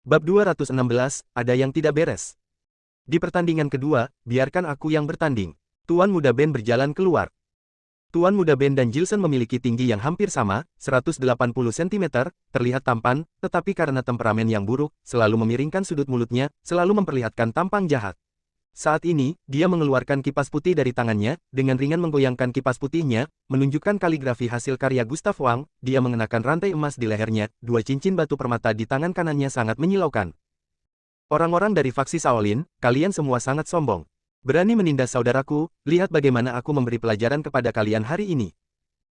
Bab 216, ada yang tidak beres. Di pertandingan kedua, biarkan aku yang bertanding. Tuan Muda Ben berjalan keluar. Tuan Muda Ben dan Jilson memiliki tinggi yang hampir sama, 180 cm, terlihat tampan, tetapi karena temperamen yang buruk, selalu memiringkan sudut mulutnya, selalu memperlihatkan tampang jahat. Saat ini, dia mengeluarkan kipas putih dari tangannya, dengan ringan menggoyangkan kipas putihnya, menunjukkan kaligrafi hasil karya Gustav Wang. Dia mengenakan rantai emas di lehernya, dua cincin batu permata di tangan kanannya sangat menyilaukan. Orang-orang dari faksi Shaolin, kalian semua sangat sombong. Berani menindas saudaraku, lihat bagaimana aku memberi pelajaran kepada kalian hari ini.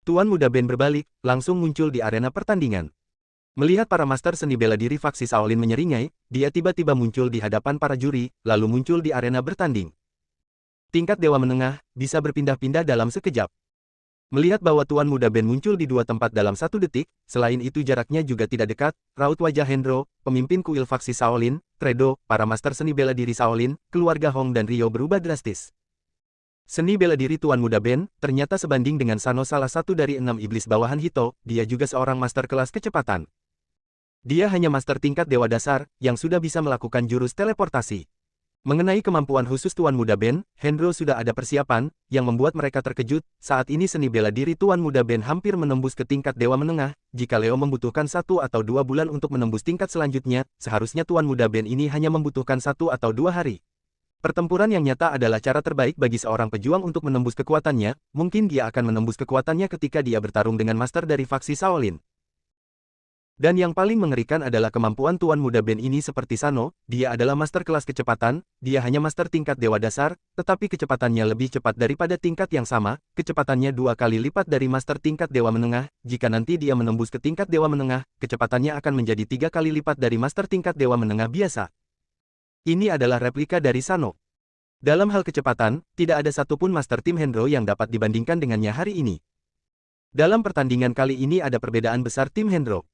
Tuan Muda Ben berbalik, langsung muncul di arena pertandingan. Melihat para master seni bela diri faksi Shaolin menyeringai, dia tiba-tiba muncul di hadapan para juri, lalu muncul di arena bertanding. Tingkat dewa menengah, bisa berpindah-pindah dalam sekejap. Melihat bahwa Tuan Muda Ben muncul di dua tempat dalam 1 detik, selain itu jaraknya juga tidak dekat, raut wajah Hendro, pemimpin kuil faksi Shaolin, Tredo, para master seni bela diri Shaolin, keluarga Hong dan Ryo berubah drastis. Seni bela diri Tuan Muda Ben, ternyata sebanding dengan Sano, salah satu dari 6 iblis bawahan Hito, dia juga seorang master kelas kecepatan. Dia hanya master tingkat dewa dasar, yang sudah bisa melakukan jurus teleportasi. Mengenai kemampuan khusus Tuan Muda Ben, Hendro sudah ada persiapan, yang membuat mereka terkejut. Saat ini seni bela diri Tuan Muda Ben hampir menembus ke tingkat dewa menengah. Jika Leo membutuhkan 1 atau 2 bulan untuk menembus tingkat selanjutnya, seharusnya Tuan Muda Ben ini hanya membutuhkan 1 atau 2 hari. Pertempuran yang nyata adalah cara terbaik bagi seorang pejuang untuk menembus kekuatannya. Mungkin dia akan menembus kekuatannya ketika dia bertarung dengan master dari faksi Shaolin. Dan yang paling mengerikan adalah kemampuan Tuan Muda Ben ini seperti Sano, dia adalah master kelas kecepatan, dia hanya master tingkat dewa dasar, tetapi kecepatannya lebih cepat daripada tingkat yang sama, kecepatannya 2 kali lipat dari master tingkat dewa menengah. Jika nanti dia menembus ke tingkat dewa menengah, kecepatannya akan menjadi 3 kali lipat dari master tingkat dewa menengah biasa. Ini adalah replika dari Sano. Dalam hal kecepatan, tidak ada satupun master tim Hendro yang dapat dibandingkan dengannya hari ini. Dalam pertandingan kali ini ada perbedaan besar tim Hendro.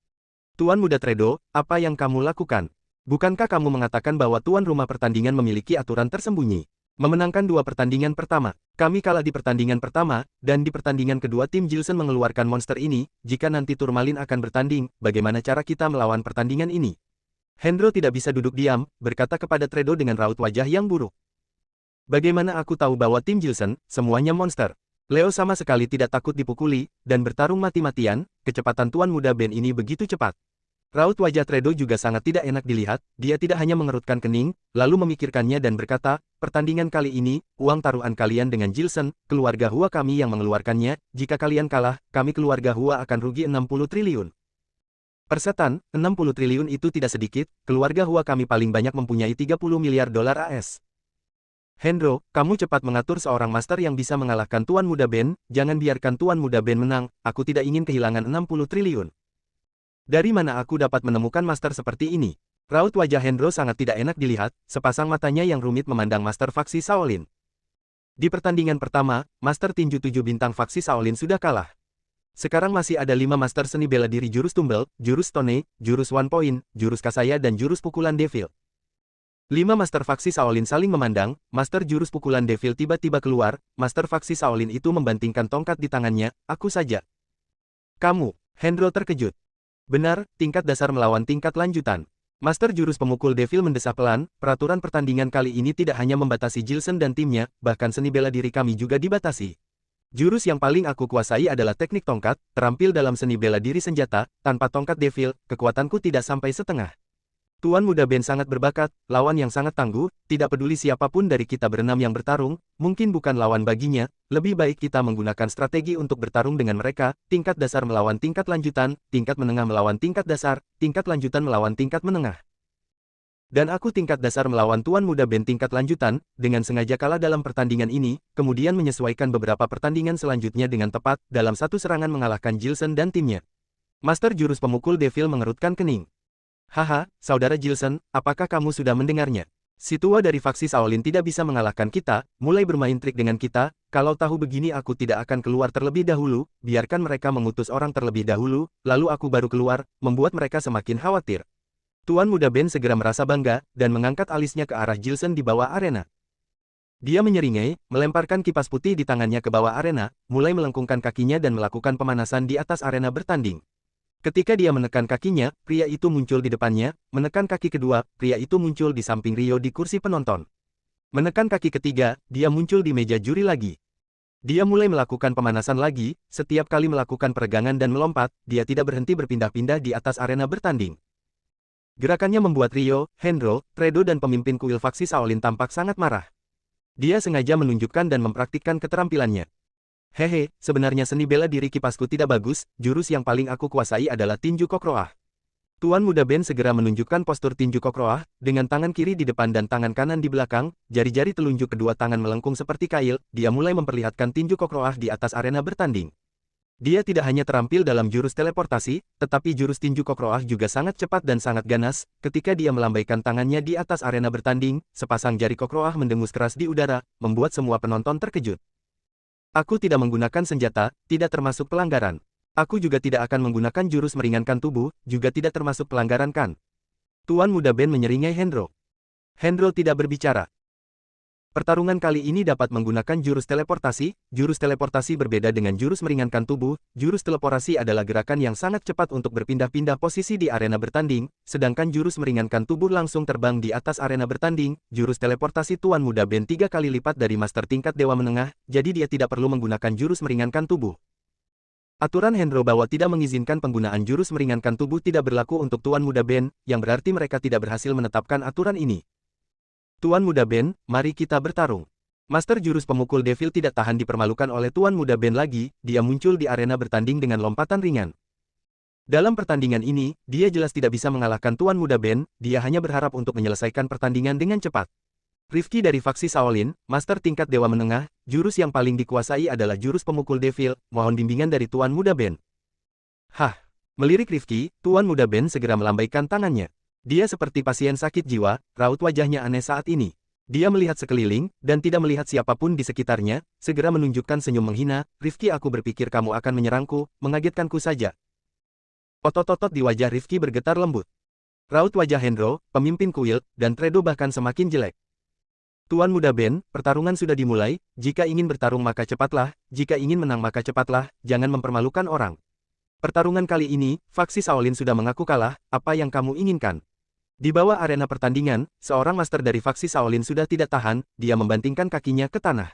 Tuan Muda Tredo, apa yang kamu lakukan? Bukankah kamu mengatakan bahwa tuan rumah pertandingan memiliki aturan tersembunyi? Memenangkan 2 pertandingan pertama, kami kalah di pertandingan pertama, dan di pertandingan kedua tim Jilson mengeluarkan monster ini. Jika nanti Turmalin akan bertanding, bagaimana cara kita melawan pertandingan ini? Hendro tidak bisa duduk diam, berkata kepada Tredo dengan raut wajah yang buruk. Bagaimana aku tahu bahwa tim Jilson, semuanya monster? Leo sama sekali tidak takut dipukuli, dan bertarung mati-matian. Kecepatan Tuan Muda Ben ini begitu cepat. Raut wajah Tredo juga sangat tidak enak dilihat, dia tidak hanya mengerutkan kening, lalu memikirkannya dan berkata, pertandingan kali ini, uang taruhan kalian dengan Jilson, keluarga Hua kami yang mengeluarkannya, jika kalian kalah, kami keluarga Hua akan rugi 60 triliun. Persetan, 60 triliun itu tidak sedikit, keluarga Hua kami paling banyak mempunyai 30 miliar dolar AS. Hendro, kamu cepat mengatur seorang master yang bisa mengalahkan Tuan Muda Ben, jangan biarkan Tuan Muda Ben menang, aku tidak ingin kehilangan 60 triliun. Dari mana aku dapat menemukan master seperti ini? Raut wajah Hendro sangat tidak enak dilihat, sepasang matanya yang rumit memandang master faksi Shaolin. Di pertandingan pertama, master tinju 7 bintang faksi Shaolin sudah kalah. Sekarang masih ada 5 master seni bela diri jurus tumbel, jurus stone, jurus one point, jurus kasaya dan jurus pukulan devil. 5 master faksi Shaolin saling memandang, master jurus pukulan devil tiba-tiba keluar, master faksi Shaolin itu membantingkan tongkat di tangannya, aku saja. Kamu, Hendro terkejut. Benar, tingkat dasar melawan tingkat lanjutan. Master jurus pemukul devil mendesah pelan, peraturan pertandingan kali ini tidak hanya membatasi Jilson dan timnya, bahkan seni bela diri kami juga dibatasi. Jurus yang paling aku kuasai adalah teknik tongkat, terampil dalam seni bela diri senjata, tanpa tongkat devil, kekuatanku tidak sampai setengah. Tuan Muda Ben sangat berbakat, lawan yang sangat tangguh, tidak peduli siapapun dari kita berenam yang bertarung, mungkin bukan lawan baginya, lebih baik kita menggunakan strategi untuk bertarung dengan mereka, tingkat dasar melawan tingkat lanjutan, tingkat menengah melawan tingkat dasar, tingkat lanjutan melawan tingkat menengah. Dan aku tingkat dasar melawan Tuan Muda Ben tingkat lanjutan, dengan sengaja kalah dalam pertandingan ini, kemudian menyesuaikan beberapa pertandingan selanjutnya dengan tepat, dalam satu serangan mengalahkan Jilson dan timnya. Master jurus pemukul devil mengerutkan kening. Haha, saudara Jilson, apakah kamu sudah mendengarnya? Si tua dari faksi Shaolin tidak bisa mengalahkan kita, mulai bermain trik dengan kita, kalau tahu begini aku tidak akan keluar terlebih dahulu, biarkan mereka mengutus orang terlebih dahulu, lalu aku baru keluar, membuat mereka semakin khawatir. Tuan Muda Ben segera merasa bangga, dan mengangkat alisnya ke arah Jilson di bawah arena. Dia menyeringai, melemparkan kipas putih di tangannya ke bawah arena, mulai melengkungkan kakinya dan melakukan pemanasan di atas arena bertanding. Ketika dia menekan kakinya, pria itu muncul di depannya, menekan kaki kedua, pria itu muncul di samping Rio di kursi penonton. Menekan kaki ketiga, dia muncul di meja juri lagi. Dia mulai melakukan pemanasan lagi, setiap kali melakukan peregangan dan melompat, dia tidak berhenti berpindah-pindah di atas arena bertanding. Gerakannya membuat Rio, Hendro, Tredo dan pemimpin kuil faksi Shaolin tampak sangat marah. Dia sengaja menunjukkan dan mempraktikkan keterampilannya. Hehe, sebenarnya seni bela diri kipasku tidak bagus, jurus yang paling aku kuasai adalah tinju kokroah. Tuan Muda Ben segera menunjukkan postur tinju kokroah, dengan tangan kiri di depan dan tangan kanan di belakang, jari-jari telunjuk kedua tangan melengkung seperti kail, dia mulai memperlihatkan tinju kokroah di atas arena bertanding. Dia tidak hanya terampil dalam jurus teleportasi, tetapi jurus tinju kokroah juga sangat cepat dan sangat ganas, ketika dia melambaikan tangannya di atas arena bertanding, sepasang jari kokroah mendengus keras di udara, membuat semua penonton terkejut. Aku tidak menggunakan senjata, tidak termasuk pelanggaran. Aku juga tidak akan menggunakan jurus meringankan tubuh, juga tidak termasuk pelanggaran kan? Tuan Muda Ben menyeringai Hendro. Hendro tidak berbicara. Pertarungan kali ini dapat menggunakan jurus teleportasi. Jurus teleportasi berbeda dengan jurus meringankan tubuh. Jurus teleportasi adalah gerakan yang sangat cepat untuk berpindah-pindah posisi di arena bertanding, sedangkan jurus meringankan tubuh langsung terbang di atas arena bertanding. Jurus teleportasi Tuan Muda Ben 3 kali lipat dari master tingkat Dewa Menengah, jadi dia tidak perlu menggunakan jurus meringankan tubuh. Aturan Hendro bahwa tidak mengizinkan penggunaan jurus meringankan tubuh tidak berlaku untuk Tuan Muda Ben, yang berarti mereka tidak berhasil menetapkan aturan ini. Tuan Muda Ben, mari kita bertarung. Master jurus pemukul Devil tidak tahan dipermalukan oleh Tuan Muda Ben lagi, dia muncul di arena bertanding dengan lompatan ringan. Dalam pertandingan ini, dia jelas tidak bisa mengalahkan Tuan Muda Ben, dia hanya berharap untuk menyelesaikan pertandingan dengan cepat. Rifki dari faksi Shaolin, Master tingkat Dewa Menengah, jurus yang paling dikuasai adalah jurus pemukul Devil, mohon bimbingan dari Tuan Muda Ben. Hah, melirik Rifki, Tuan Muda Ben segera melambaikan tangannya. Dia seperti pasien sakit jiwa, raut wajahnya aneh saat ini. Dia melihat sekeliling, dan tidak melihat siapapun di sekitarnya, segera menunjukkan senyum menghina, Rifki aku berpikir kamu akan menyerangku, mengagetkanku saja. Otot-otot di wajah Rifki bergetar lembut. Raut wajah Hendro, pemimpin kuil, dan Tredo bahkan semakin jelek. Tuan Muda Ben, pertarungan sudah dimulai, jika ingin bertarung maka cepatlah, jika ingin menang maka cepatlah, jangan mempermalukan orang. Pertarungan kali ini, faksi Shaolin sudah mengaku kalah, apa yang kamu inginkan? Di bawah arena pertandingan, seorang master dari faksi Shaolin sudah tidak tahan, dia membantingkan kakinya ke tanah.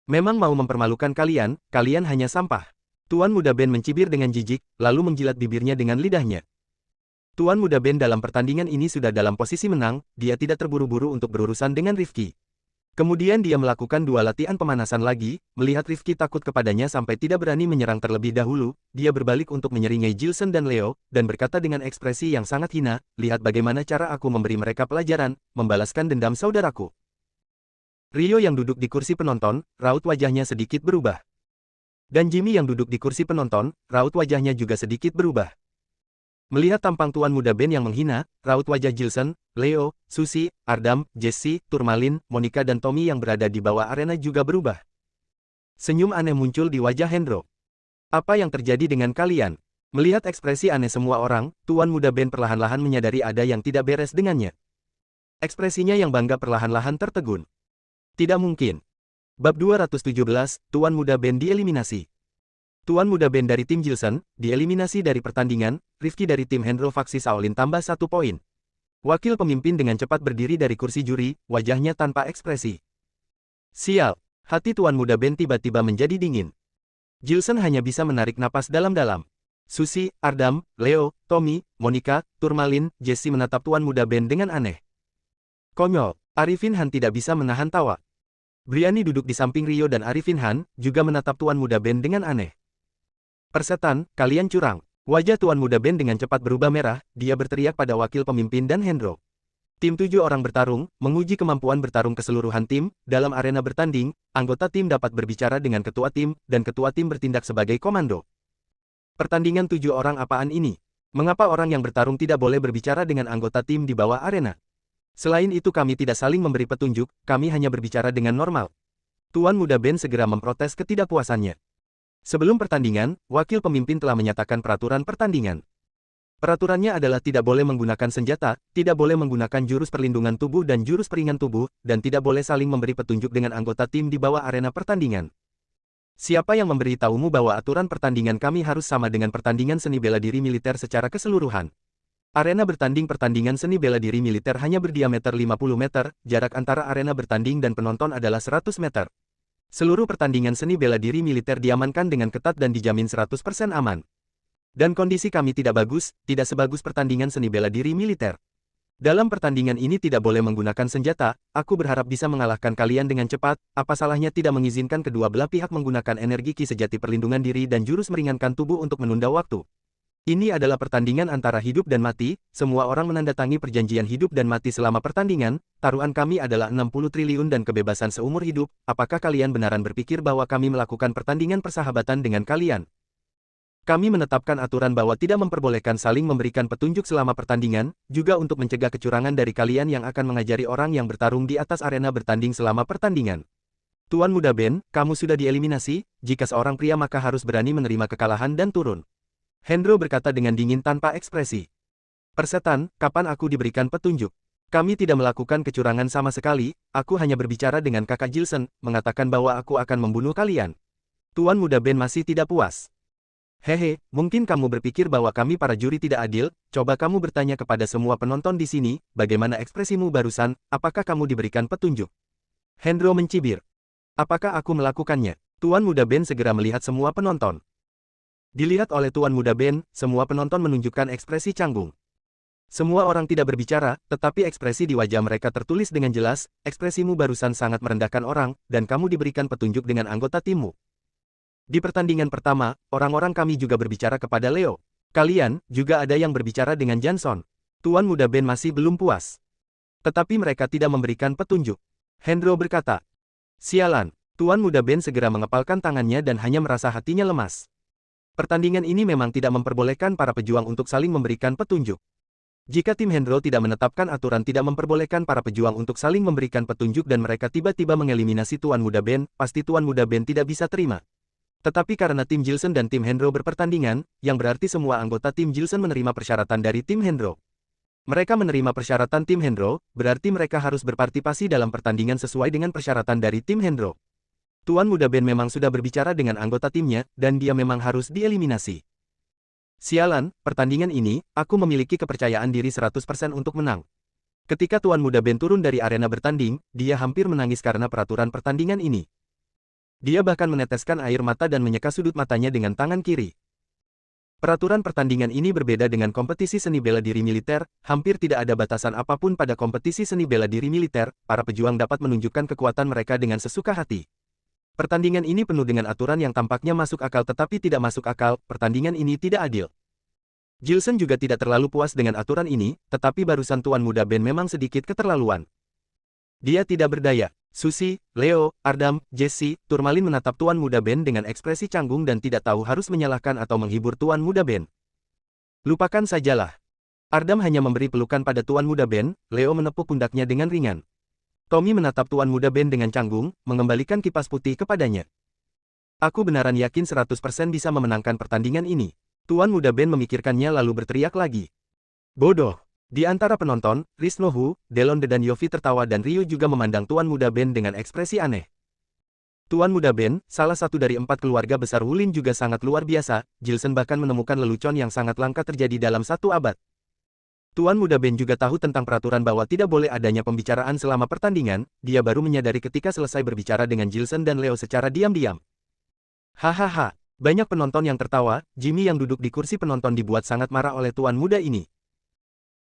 Memang mau mempermalukan kalian, kalian hanya sampah. Tuan Muda Ben mencibir dengan jijik, lalu menjilat bibirnya dengan lidahnya. Tuan Muda Ben dalam pertandingan ini sudah dalam posisi menang, dia tidak terburu-buru untuk berurusan dengan Rifki. Kemudian dia melakukan 2 latihan pemanasan lagi, melihat Rifki takut kepadanya sampai tidak berani menyerang terlebih dahulu, dia berbalik untuk menyeringai Jilson dan Leo, dan berkata dengan ekspresi yang sangat hina, lihat bagaimana cara aku memberi mereka pelajaran, membalaskan dendam saudaraku. Rio yang duduk di kursi penonton, raut wajahnya sedikit berubah. Dan Jimmy yang duduk di kursi penonton, raut wajahnya juga sedikit berubah. Melihat tampang Tuan Muda Ben yang menghina, raut wajah Jilson, Leo, Susie, Ardam, Jesse, Turmalin, Monica dan Tommy yang berada di bawah arena juga berubah. Senyum aneh muncul di wajah Hendro. Apa yang terjadi dengan kalian? Melihat ekspresi aneh semua orang, Tuan Muda Ben perlahan-lahan menyadari ada yang tidak beres dengannya. Ekspresinya yang bangga perlahan-lahan tertegun. Tidak mungkin. Bab 217, Tuan Muda Ben dieliminasi. Tuan Muda Ben dari tim Jilson, dieliminasi dari pertandingan, Rifki dari tim Hendro faksi Shaolin tambah 1 poin. Wakil pemimpin dengan cepat berdiri dari kursi juri, wajahnya tanpa ekspresi. Sial, hati Tuan Muda Ben tiba-tiba menjadi dingin. Jilson hanya bisa menarik napas dalam-dalam. Susie, Ardam, Leo, Tommy, Monica, Turmalin, Jesse menatap Tuan Muda Ben dengan aneh. Konyol, Arifin Han tidak bisa menahan tawa. Briani duduk di samping Rio dan Arifin Han, juga menatap Tuan Muda Ben dengan aneh. Persetan, kalian curang. Wajah Tuan Muda Ben dengan cepat berubah merah, dia berteriak pada wakil pemimpin dan Hendro. Tim 7 orang bertarung, menguji kemampuan bertarung keseluruhan tim, dalam arena bertanding, anggota tim dapat berbicara dengan ketua tim, dan ketua tim bertindak sebagai komando. Pertandingan 7 orang apaan ini? Mengapa orang yang bertarung tidak boleh berbicara dengan anggota tim di bawah arena? Selain itu kami tidak saling memberi petunjuk, kami hanya berbicara dengan normal. Tuan Muda Ben segera memprotes ketidakpuasannya. Sebelum pertandingan, wakil pemimpin telah menyatakan peraturan pertandingan. Peraturannya adalah tidak boleh menggunakan senjata, tidak boleh menggunakan jurus perlindungan tubuh dan jurus peringan tubuh, dan tidak boleh saling memberi petunjuk dengan anggota tim di bawah arena pertandingan. Siapa yang memberitahumu bahwa aturan pertandingan kami harus sama dengan pertandingan seni bela diri militer secara keseluruhan? Arena bertanding pertandingan seni bela diri militer hanya berdiameter 50 meter, jarak antara arena bertanding dan penonton adalah 100 meter. Seluruh pertandingan seni bela diri militer diamankan dengan ketat dan dijamin 100% aman. Dan kondisi kami tidak bagus, tidak sebagus pertandingan seni bela diri militer. Dalam pertandingan ini tidak boleh menggunakan senjata, aku berharap bisa mengalahkan kalian dengan cepat, apa salahnya tidak mengizinkan kedua belah pihak menggunakan energi ki sejati perlindungan diri dan jurus meringankan tubuh untuk menunda waktu. Ini adalah pertandingan antara hidup dan mati, semua orang menandatangani perjanjian hidup dan mati selama pertandingan, taruhan kami adalah 60 triliun dan kebebasan seumur hidup, apakah kalian benaran berpikir bahwa kami melakukan pertandingan persahabatan dengan kalian? Kami menetapkan aturan bahwa tidak memperbolehkan saling memberikan petunjuk selama pertandingan, juga untuk mencegah kecurangan dari kalian yang akan mengajari orang yang bertarung di atas arena bertanding selama pertandingan. Tuan Muda Ben, kamu sudah dieliminasi, jika seorang pria maka harus berani menerima kekalahan dan turun. Hendro berkata dengan dingin tanpa ekspresi. Persetan, kapan aku diberikan petunjuk? Kami tidak melakukan kecurangan sama sekali, aku hanya berbicara dengan kakak Jilson, mengatakan bahwa aku akan membunuh kalian. Tuan Muda Ben masih tidak puas. Hehe, mungkin kamu berpikir bahwa kami para juri tidak adil, coba kamu bertanya kepada semua penonton di sini, bagaimana ekspresimu barusan, apakah kamu diberikan petunjuk? Hendro mencibir. Apakah aku melakukannya? Tuan Muda Ben segera melihat semua penonton. Dilihat oleh Tuan Muda Ben, semua penonton menunjukkan ekspresi canggung. Semua orang tidak berbicara, tetapi ekspresi di wajah mereka tertulis dengan jelas, ekspresimu barusan sangat merendahkan orang, dan kamu diberikan petunjuk dengan anggota timmu. Di pertandingan pertama, orang-orang kami juga berbicara kepada Leo. Kalian, juga ada yang berbicara dengan Johnson. Tuan Muda Ben masih belum puas. Tetapi mereka tidak memberikan petunjuk. Hendro berkata. Sialan, Tuan Muda Ben segera mengepalkan tangannya dan hanya merasa hatinya lemas. Pertandingan ini memang tidak memperbolehkan para pejuang untuk saling memberikan petunjuk. Jika tim Hendro tidak menetapkan aturan tidak memperbolehkan para pejuang untuk saling memberikan petunjuk dan mereka tiba-tiba mengeliminasi Tuan Muda Ben, pasti Tuan Muda Ben tidak bisa terima. Tetapi karena tim Jilson dan tim Hendro berpertandingan, yang berarti semua anggota tim Jilson menerima persyaratan dari tim Hendro. Mereka menerima persyaratan tim Hendro, berarti mereka harus berpartisipasi dalam pertandingan sesuai dengan persyaratan dari tim Hendro. Tuan Muda Ben memang sudah berbicara dengan anggota timnya, dan dia memang harus dieliminasi. Sialan, pertandingan ini, aku memiliki kepercayaan diri 100% untuk menang. Ketika Tuan Muda Ben turun dari arena bertanding, dia hampir menangis karena peraturan pertandingan ini. Dia bahkan meneteskan air mata dan menyeka sudut matanya dengan tangan kiri. Peraturan pertandingan ini berbeda dengan kompetisi seni bela diri militer, hampir tidak ada batasan apapun pada kompetisi seni bela diri militer, para pejuang dapat menunjukkan kekuatan mereka dengan sesuka hati. Pertandingan ini penuh dengan aturan yang tampaknya masuk akal tetapi tidak masuk akal, pertandingan ini tidak adil. Jilson juga tidak terlalu puas dengan aturan ini, tetapi barusan Tuan Muda Ben memang sedikit keterlaluan. Dia tidak berdaya. Susie, Leo, Ardam, Jesse, Turmalin menatap Tuan Muda Ben dengan ekspresi canggung dan tidak tahu harus menyalahkan atau menghibur Tuan Muda Ben. Lupakan sajalah. Ardam hanya memberi pelukan pada Tuan Muda Ben, Leo menepuk pundaknya dengan ringan. Tommy menatap Tuan Muda Ben dengan canggung, mengembalikan kipas putih kepadanya. Aku benaran yakin 100% bisa memenangkan pertandingan ini. Tuan Muda Ben memikirkannya lalu berteriak lagi. Bodoh. Di antara penonton, Riznohu, Delonde dan Yofi tertawa dan Ryu juga memandang Tuan Muda Ben dengan ekspresi aneh. Tuan Muda Ben, salah satu dari 4 keluarga besar Wulin juga sangat luar biasa, Jilson bahkan menemukan lelucon yang sangat langka terjadi dalam 1 abad. Tuan Muda Ben juga tahu tentang peraturan bahwa tidak boleh adanya pembicaraan selama pertandingan, dia baru menyadari ketika selesai berbicara dengan Jilson dan Leo secara diam-diam. Hahaha, banyak penonton yang tertawa, Jimmy yang duduk di kursi penonton dibuat sangat marah oleh Tuan Muda ini.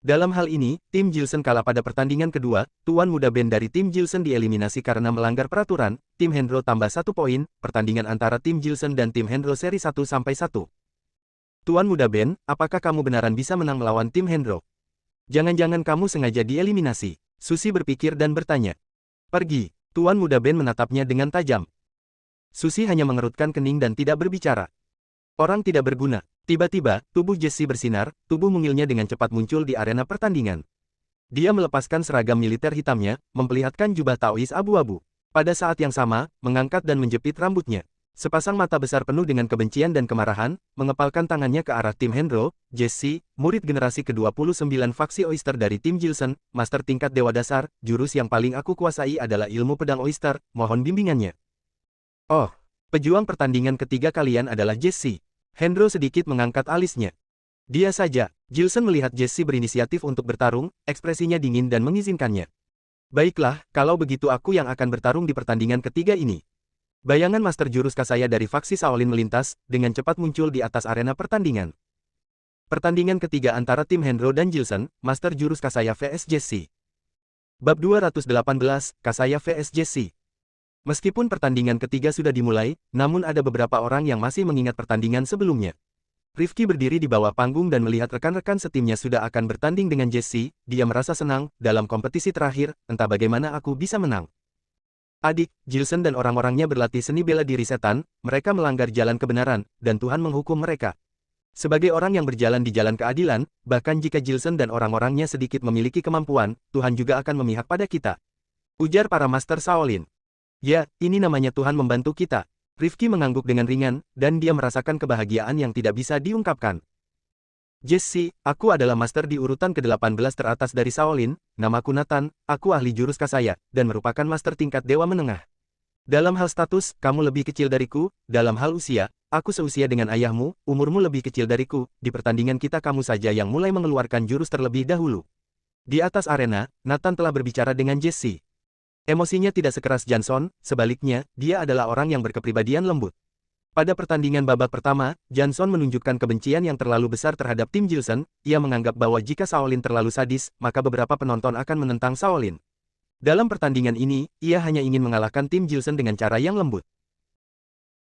Dalam hal ini, tim Jilson kalah pada pertandingan kedua, Tuan Muda Ben dari tim Jilson dieliminasi karena melanggar peraturan, tim Hendro tambah 1 poin, pertandingan antara tim Jilson dan tim Hendro seri 1-1. Tuan Muda Ben, apakah kamu benaran bisa menang melawan tim Hendro? Jangan-jangan kamu sengaja dieliminasi? Susie berpikir dan bertanya. Pergi, Tuan Muda Ben menatapnya dengan tajam. Susie hanya mengerutkan kening dan tidak berbicara. Orang tidak berguna. Tiba-tiba, tubuh Jesse bersinar, tubuh mungilnya dengan cepat muncul di arena pertandingan. Dia melepaskan seragam militer hitamnya, memperlihatkan jubah Taois abu-abu. Pada saat yang sama, mengangkat dan menjepit rambutnya. Sepasang mata besar penuh dengan kebencian dan kemarahan, mengepalkan tangannya ke arah tim Hendro, Jesse, murid generasi ke-29 faksi Oyster dari tim Jilson, master tingkat dewa dasar, jurus yang paling aku kuasai adalah ilmu pedang Oyster, mohon bimbingannya. Oh, Pejuang pertandingan ketiga kalian adalah Jesse. Hendro sedikit mengangkat alisnya. Dia saja. Jilson melihat Jesse berinisiatif untuk bertarung, ekspresinya dingin dan mengizinkannya. Baiklah, kalau begitu aku yang akan bertarung di pertandingan ketiga ini. Bayangan Master Jurus Kasaya dari faksi Shaolin melintas, dengan cepat muncul di atas arena pertandingan. Pertandingan ketiga antara tim Hendro dan Jilson, Master Jurus Kasaya vs Jesse. Bab 218, Kasaya vs Jesse. Meskipun pertandingan ketiga sudah dimulai, namun ada beberapa orang yang masih mengingat pertandingan sebelumnya. Rifki berdiri di bawah panggung dan melihat rekan-rekan setimnya sudah akan bertanding dengan Jesse, dia merasa senang, dalam kompetisi terakhir, entah bagaimana aku bisa menang. Adik, Jilson dan orang-orangnya berlatih seni bela diri setan, mereka melanggar jalan kebenaran, dan Tuhan menghukum mereka. Sebagai orang yang berjalan di jalan keadilan, bahkan jika Jilson dan orang-orangnya sedikit memiliki kemampuan, Tuhan juga akan memihak pada kita. Ujar para Master Shaolin. Ya, ini namanya Tuhan membantu kita. Rifki mengangguk dengan ringan, dan dia merasakan kebahagiaan yang tidak bisa diungkapkan. Jesse, aku adalah master di urutan ke-18 teratas dari Shaolin, namaku Nathan, aku ahli jurus Kasaya, dan merupakan master tingkat dewa menengah. Dalam hal status, kamu lebih kecil dariku, dalam hal usia, aku seusia dengan ayahmu, umurmu lebih kecil dariku, di pertandingan kita kamu saja yang mulai mengeluarkan jurus terlebih dahulu. Di atas arena, Nathan telah berbicara dengan Jesse. Emosinya tidak sekeras Johnson, sebaliknya, dia adalah orang yang berkepribadian lembut. Pada pertandingan babak pertama, Johnson menunjukkan kebencian yang terlalu besar terhadap tim Jilson, ia menganggap bahwa jika Shaolin terlalu sadis, maka beberapa penonton akan menentang Shaolin. Dalam pertandingan ini, ia hanya ingin mengalahkan tim Jilson dengan cara yang lembut.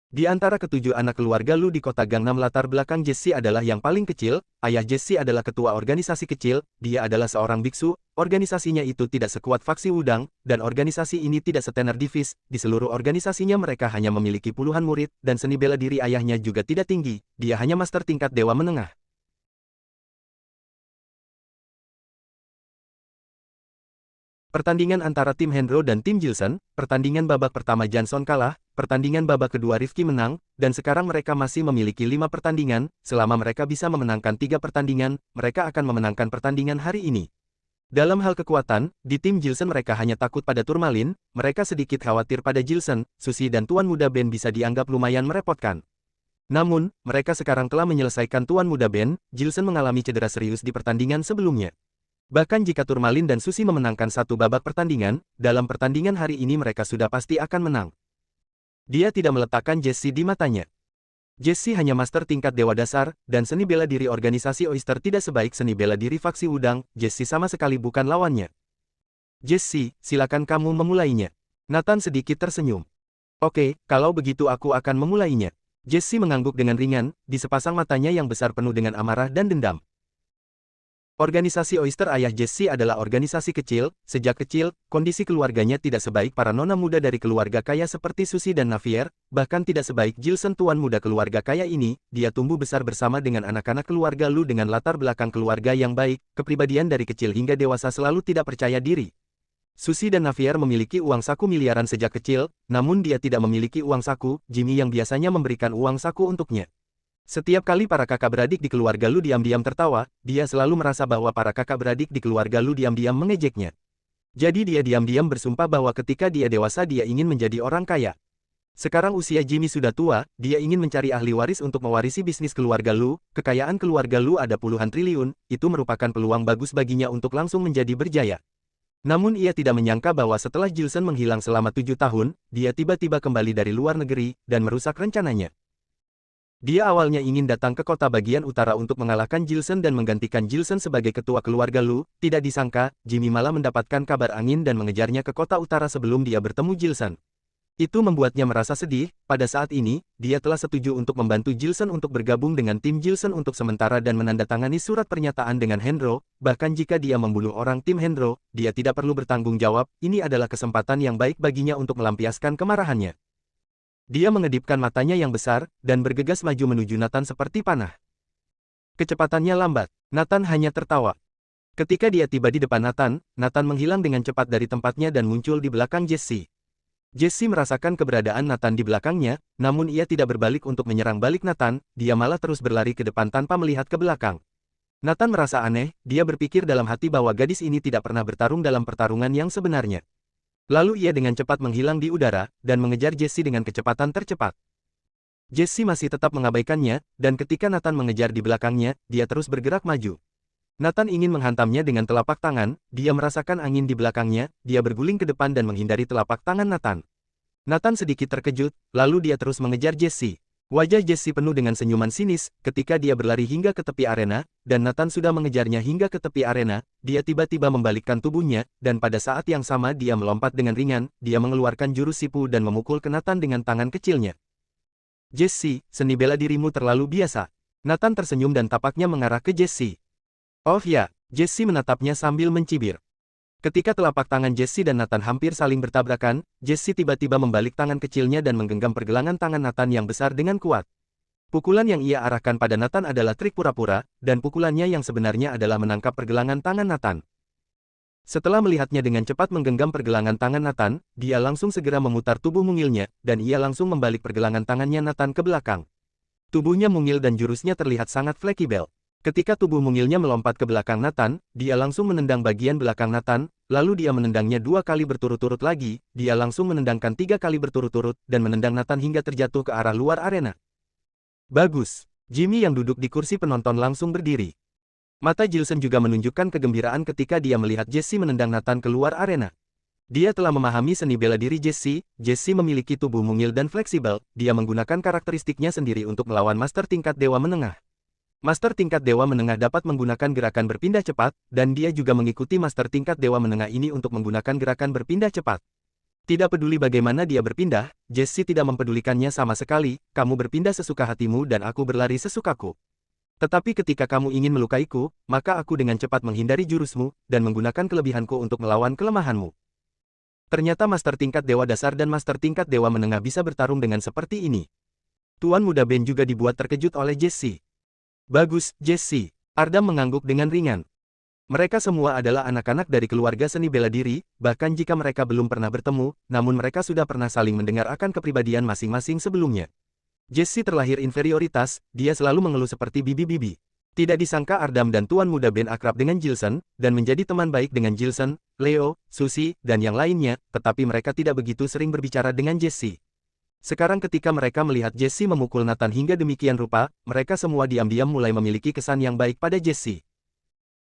Di antara ketujuh anak keluarga Lu di kota Gangnam latar belakang Jesse adalah yang paling kecil, ayah Jesse adalah ketua organisasi kecil, dia adalah seorang biksu, organisasinya itu tidak sekuat faksi Wudang, dan organisasi ini tidak setenar Divis, di seluruh organisasinya mereka hanya memiliki puluhan murid, dan seni bela diri ayahnya juga tidak tinggi, dia hanya master tingkat dewa menengah. Pertandingan antara tim Hendro dan tim Jilson, pertandingan babak pertama Johnson kalah, pertandingan babak kedua Rifki menang, dan sekarang mereka masih memiliki 5 pertandingan, selama mereka bisa memenangkan 3 pertandingan, mereka akan memenangkan pertandingan hari ini. Dalam hal kekuatan, di tim Jilson mereka hanya takut pada Turmalin, mereka sedikit khawatir pada Jilson, Susi dan Tuan Muda Ben bisa dianggap lumayan merepotkan. Namun, mereka sekarang telah menyelesaikan Tuan Muda Ben, Jilson mengalami cedera serius di pertandingan sebelumnya. Bahkan jika Turmalin dan Susi memenangkan satu babak pertandingan, dalam pertandingan hari ini mereka sudah pasti akan menang. Dia tidak meletakkan Jesse di matanya. Jesse hanya master tingkat dewa dasar, dan seni bela diri organisasi Oyster tidak sebaik seni bela diri faksi Wudang, Jesse sama sekali bukan lawannya. Jesse, silakan kamu memulainya. Nathan sedikit tersenyum. Oke, kalau begitu aku akan memulainya. Jesse mengangguk dengan ringan, di sepasang matanya yang besar penuh dengan amarah dan dendam. Organisasi Oyster ayah Jesse adalah organisasi kecil, sejak kecil, kondisi keluarganya tidak sebaik para nona muda dari keluarga kaya seperti Susi dan Navier, bahkan tidak sebaik Jilson tuan muda keluarga kaya ini, dia tumbuh besar bersama dengan anak-anak keluarga Lu dengan latar belakang keluarga yang baik, kepribadian dari kecil hingga dewasa selalu tidak percaya diri. Susi dan Navier memiliki uang saku miliaran sejak kecil, namun dia tidak memiliki uang saku, Jimmy yang biasanya memberikan uang saku untuknya. Setiap kali para kakak beradik di keluarga Lu diam-diam tertawa, dia selalu merasa bahwa para kakak beradik di keluarga Lu diam-diam mengejeknya. Jadi dia diam-diam bersumpah bahwa ketika dia dewasa dia ingin menjadi orang kaya. Sekarang usia Jimmy sudah tua, dia ingin mencari ahli waris untuk mewarisi bisnis keluarga Lu, kekayaan keluarga Lu ada puluhan triliun, itu merupakan peluang bagus baginya untuk langsung menjadi berjaya. Namun ia tidak menyangka bahwa setelah Jilson menghilang selama 7 tahun, dia tiba-tiba kembali dari luar negeri, dan merusak rencananya. Dia awalnya ingin datang ke kota bagian utara untuk mengalahkan Jilson dan menggantikan Jilson sebagai ketua keluarga Lu, tidak disangka, Jimmy malah mendapatkan kabar angin dan mengejarnya ke kota utara sebelum dia bertemu Jilson. Itu membuatnya merasa sedih, pada saat ini, dia telah setuju untuk membantu Jilson untuk bergabung dengan tim Jilson untuk sementara dan menandatangani surat pernyataan dengan Hendro, bahkan jika dia membunuh orang tim Hendro, dia tidak perlu bertanggung jawab, ini adalah kesempatan yang baik baginya untuk melampiaskan kemarahannya. Dia mengedipkan matanya yang besar, dan bergegas maju menuju Nathan seperti panah. Kecepatannya lambat, Nathan hanya tertawa. Ketika dia tiba di depan Nathan, Nathan menghilang dengan cepat dari tempatnya dan muncul di belakang Jesse. Jesse merasakan keberadaan Nathan di belakangnya, namun ia tidak berbalik untuk menyerang balik Nathan, dia malah terus berlari ke depan tanpa melihat ke belakang. Nathan merasa aneh, dia berpikir dalam hati bahwa gadis ini tidak pernah bertarung dalam pertarungan yang sebenarnya. Lalu ia dengan cepat menghilang di udara, dan mengejar Jesse dengan kecepatan tercepat. Jesse masih tetap mengabaikannya, dan ketika Nathan mengejar di belakangnya, dia terus bergerak maju. Nathan ingin menghantamnya dengan telapak tangan, dia merasakan angin di belakangnya, dia berguling ke depan dan menghindari telapak tangan Nathan. Nathan sedikit terkejut, lalu dia terus mengejar Jesse. Wajah Jesse penuh dengan senyuman sinis, ketika dia berlari hingga ke tepi arena, dan Nathan sudah mengejarnya hingga ke tepi arena, dia tiba-tiba membalikkan tubuhnya, dan pada saat yang sama dia melompat dengan ringan, dia mengeluarkan jurus sipu dan memukul ke Nathan dengan tangan kecilnya. Jesse, seni bela dirimu terlalu biasa. Nathan tersenyum dan tapaknya mengarah ke Jesse. Oh ya, Jesse menatapnya sambil mencibir. Ketika telapak tangan Jesse dan Nathan hampir saling bertabrakan, Jesse tiba-tiba membalik tangan kecilnya dan menggenggam pergelangan tangan Nathan yang besar dengan kuat. Pukulan yang ia arahkan pada Nathan adalah trik pura-pura, dan pukulannya yang sebenarnya adalah menangkap pergelangan tangan Nathan. Setelah melihatnya dengan cepat menggenggam pergelangan tangan Nathan, dia langsung segera memutar tubuh mungilnya, dan ia langsung membalik pergelangan tangannya Nathan ke belakang. Tubuhnya mungil dan jurusnya terlihat sangat fleksibel. Ketika tubuh mungilnya melompat ke belakang Nathan, dia langsung menendang bagian belakang Nathan, lalu dia menendangnya 2 kali berturut-turut lagi, dia langsung menendangkan 3 kali berturut-turut, dan menendang Nathan hingga terjatuh ke arah luar arena. Bagus. Jimmy yang duduk di kursi penonton langsung berdiri. Mata Jilson juga menunjukkan kegembiraan ketika dia melihat Jesse menendang Nathan keluar arena. Dia telah memahami seni bela diri Jesse. Jesse memiliki tubuh mungil dan fleksibel, dia menggunakan karakteristiknya sendiri untuk melawan master tingkat dewa menengah. Master tingkat dewa menengah dapat menggunakan gerakan berpindah cepat, dan dia juga mengikuti master tingkat dewa menengah ini untuk menggunakan gerakan berpindah cepat. Tidak peduli bagaimana dia berpindah, Jesse tidak mempedulikannya sama sekali, kamu berpindah sesuka hatimu dan aku berlari sesukaku. Tetapi ketika kamu ingin melukaiku, maka aku dengan cepat menghindari jurusmu, dan menggunakan kelebihanku untuk melawan kelemahanmu. Ternyata master tingkat dewa dasar dan master tingkat dewa menengah bisa bertarung dengan seperti ini. Tuan Muda Ben juga dibuat terkejut oleh Jesse. Bagus, Jesse. Ardam mengangguk dengan ringan. Mereka semua adalah anak-anak dari keluarga seni bela diri, bahkan jika mereka belum pernah bertemu, namun mereka sudah pernah saling mendengar akan kepribadian masing-masing sebelumnya. Jesse terlahir inferioritas, dia selalu mengeluh seperti bibi-bibi. Tidak disangka Ardam dan Tuan Muda Ben akrab dengan Jilson, dan menjadi teman baik dengan Jilson, Leo, Susie, dan yang lainnya, tetapi mereka tidak begitu sering berbicara dengan Jesse. Sekarang ketika mereka melihat Jesse memukul Nathan hingga demikian rupa, mereka semua diam-diam mulai memiliki kesan yang baik pada Jesse.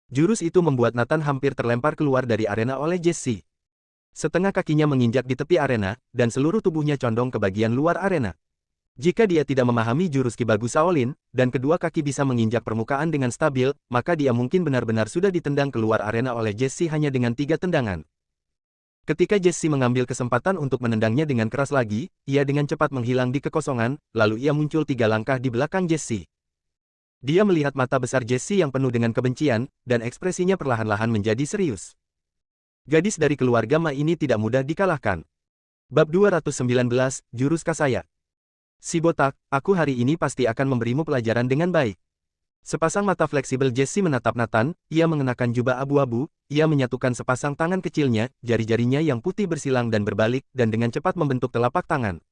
Jurus itu membuat Nathan hampir terlempar keluar dari arena oleh Jesse. Setengah kakinya menginjak di tepi arena, dan seluruh tubuhnya condong ke bagian luar arena. Jika dia tidak memahami jurus Ki Bagus Shaolin, dan kedua kaki bisa menginjak permukaan dengan stabil, maka dia mungkin benar-benar sudah ditendang keluar arena oleh Jesse hanya dengan 3 tendangan. Ketika Jesse mengambil kesempatan untuk menendangnya dengan keras lagi, ia dengan cepat menghilang di kekosongan, lalu ia muncul 3 langkah di belakang Jesse. Dia melihat mata besar Jesse yang penuh dengan kebencian, dan ekspresinya perlahan-lahan menjadi serius. Gadis dari keluarga Ma ini tidak mudah dikalahkan. Bab 219, Jurus Kasaya. Si botak, aku hari ini pasti akan memberimu pelajaran dengan baik. Sepasang mata fleksibel Jesse menatap Nathan, ia mengenakan jubah abu-abu, ia menyatukan sepasang tangan kecilnya, jari-jarinya yang putih bersilang dan berbalik, dan dengan cepat membentuk telapak tangan.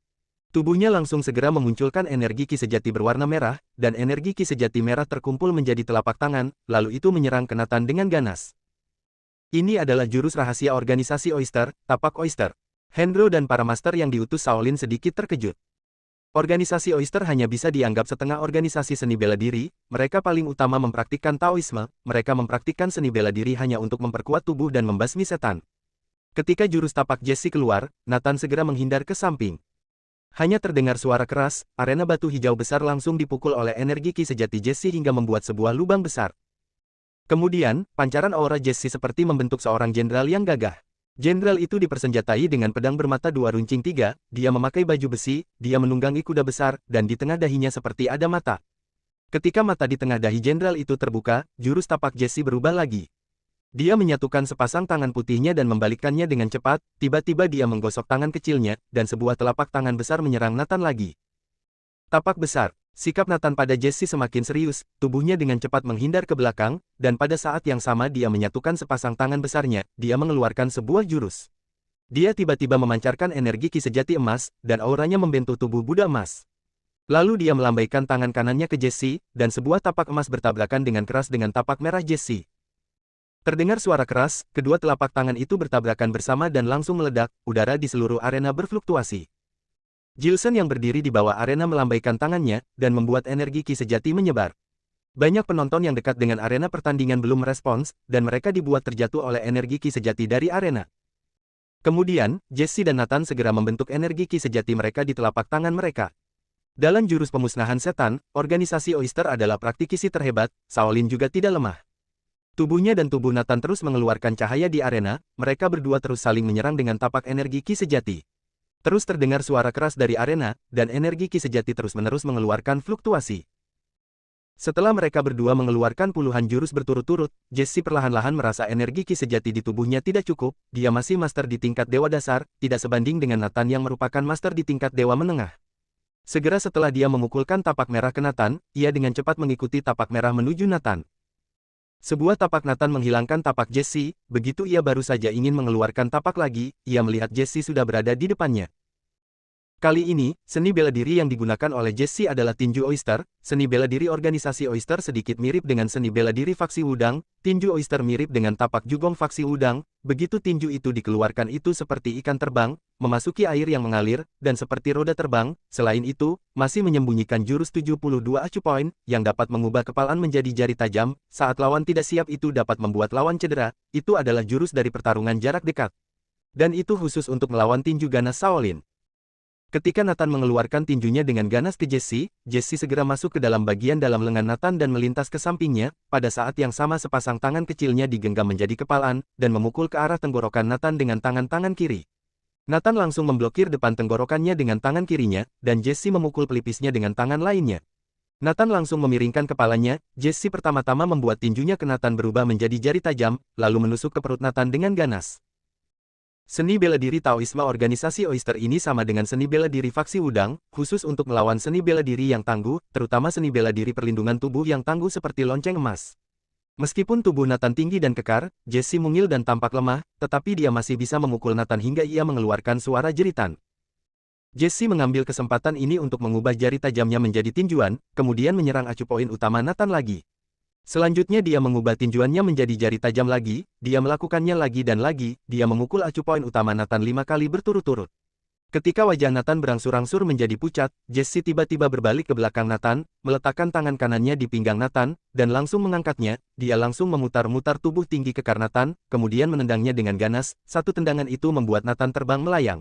Tubuhnya langsung segera memunculkan energi Ki sejati berwarna merah, dan energi Ki sejati merah terkumpul menjadi telapak tangan, lalu itu menyerang ke Nathan dengan ganas. Ini adalah jurus rahasia organisasi Oyster, Tapak Oyster. Hendro dan para master yang diutus Shaolin sedikit terkejut. Organisasi Oyster hanya bisa dianggap setengah organisasi seni bela diri, mereka paling utama mempraktikkan Taoisme, mereka mempraktikkan seni bela diri hanya untuk memperkuat tubuh dan membasmi setan. Ketika jurus tapak Jesse keluar, Nathan segera menghindar ke samping. Hanya terdengar suara keras, arena batu hijau besar langsung dipukul oleh energi Ki sejati Jesse hingga membuat sebuah lubang besar. Kemudian, pancaran aura Jesse seperti membentuk seorang jenderal yang gagah. Jenderal itu dipersenjatai dengan pedang bermata 2 runcing 3, dia memakai baju besi, dia menunggangi kuda besar, dan di tengah dahinya seperti ada mata. Ketika mata di tengah dahi jenderal itu terbuka, jurus tapak Jesse berubah lagi. Dia menyatukan sepasang tangan putihnya dan membalikkannya dengan cepat, tiba-tiba dia menggosok tangan kecilnya, dan sebuah telapak tangan besar menyerang Nathan lagi. Tapak besar. Sikap Nathan pada Jesse semakin serius, tubuhnya dengan cepat menghindar ke belakang, dan pada saat yang sama dia menyatukan sepasang tangan besarnya, dia mengeluarkan sebuah jurus. Dia tiba-tiba memancarkan energi Ki sejati emas, dan auranya membentuk tubuh Buddha emas. Lalu dia melambaikan tangan kanannya ke Jesse, dan sebuah tapak emas bertabrakan dengan keras dengan tapak merah Jesse. Terdengar suara keras, kedua telapak tangan itu bertabrakan bersama dan langsung meledak, udara di seluruh arena berfluktuasi. Jilson yang berdiri di bawah arena melambaikan tangannya, dan membuat energi ki sejati menyebar. Banyak penonton yang dekat dengan arena pertandingan belum merespons, dan mereka dibuat terjatuh oleh energi ki sejati dari arena. Kemudian, Jesse dan Nathan segera membentuk energi ki sejati mereka di telapak tangan mereka. Dalam jurus pemusnahan setan, organisasi Oyster adalah praktisi terhebat, Shaolin juga tidak lemah. Tubuhnya dan tubuh Nathan terus mengeluarkan cahaya di arena, mereka berdua terus saling menyerang dengan tapak energi ki sejati. Terus terdengar suara keras dari arena, dan energi ki sejati terus-menerus mengeluarkan fluktuasi. Setelah mereka berdua mengeluarkan puluhan jurus berturut-turut, Jesse perlahan-lahan merasa energi ki sejati di tubuhnya tidak cukup, dia masih master di tingkat dewa dasar, tidak sebanding dengan Nathan yang merupakan master di tingkat dewa menengah. Segera setelah dia memukulkan tapak merah ke Nathan, ia dengan cepat mengikuti tapak merah menuju Nathan. Sebuah tapak Nathan menghilangkan tapak Jesse, begitu ia baru saja ingin mengeluarkan tapak lagi, ia melihat Jesse sudah berada di depannya. Kali ini, seni bela diri yang digunakan oleh Jesse adalah tinju Oyster. Seni bela diri organisasi Oyster sedikit mirip dengan seni bela diri faksi Wudang. Tinju Oyster mirip dengan tapak jugong faksi Wudang. Begitu tinju itu dikeluarkan itu seperti ikan terbang, memasuki air yang mengalir, dan seperti roda terbang. Selain itu, masih menyembunyikan jurus 72 acu point, yang dapat mengubah kepalan menjadi jari tajam. Saat lawan tidak siap itu dapat membuat lawan cedera. Itu adalah jurus dari pertarungan jarak dekat. Dan itu khusus untuk melawan tinju ganas Shaolin. Ketika Nathan mengeluarkan tinjunya dengan ganas ke Jesse, Jesse segera masuk ke dalam bagian dalam lengan Nathan dan melintas ke sampingnya. Pada saat yang sama sepasang tangan kecilnya digenggam menjadi kepalan, dan memukul ke arah tenggorokan Nathan dengan tangan kiri. Nathan langsung memblokir depan tenggorokannya dengan tangan kirinya, dan Jesse memukul pelipisnya dengan tangan lainnya. Nathan langsung memiringkan kepalanya. Jesse pertama-tama membuat tinjunya ke Nathan berubah menjadi jari tajam, lalu menusuk ke perut Nathan dengan ganas. Seni bela diri Taoisme organisasi Oyster ini sama dengan seni bela diri faksi Wudang, khusus untuk melawan seni bela diri yang tangguh, terutama seni bela diri perlindungan tubuh yang tangguh seperti lonceng emas. Meskipun tubuh Nathan tinggi dan kekar, Jesse mungil dan tampak lemah, tetapi dia masih bisa memukul Nathan hingga ia mengeluarkan suara jeritan. Jesse mengambil kesempatan ini untuk mengubah jari tajamnya menjadi tinjuan, kemudian menyerang acu poin utama Nathan lagi. Selanjutnya dia mengubah tinjuannya menjadi jari tajam lagi, dia melakukannya lagi dan lagi, dia memukul acu poin utama Nathan 5 kali berturut-turut. Ketika wajah Nathan berangsur-angsur menjadi pucat, Jesse tiba-tiba berbalik ke belakang Nathan, meletakkan tangan kanannya di pinggang Nathan, dan langsung mengangkatnya. Dia langsung memutar-mutar tubuh tinggi kekar Nathan, kemudian menendangnya dengan ganas. Satu tendangan itu membuat Nathan terbang melayang.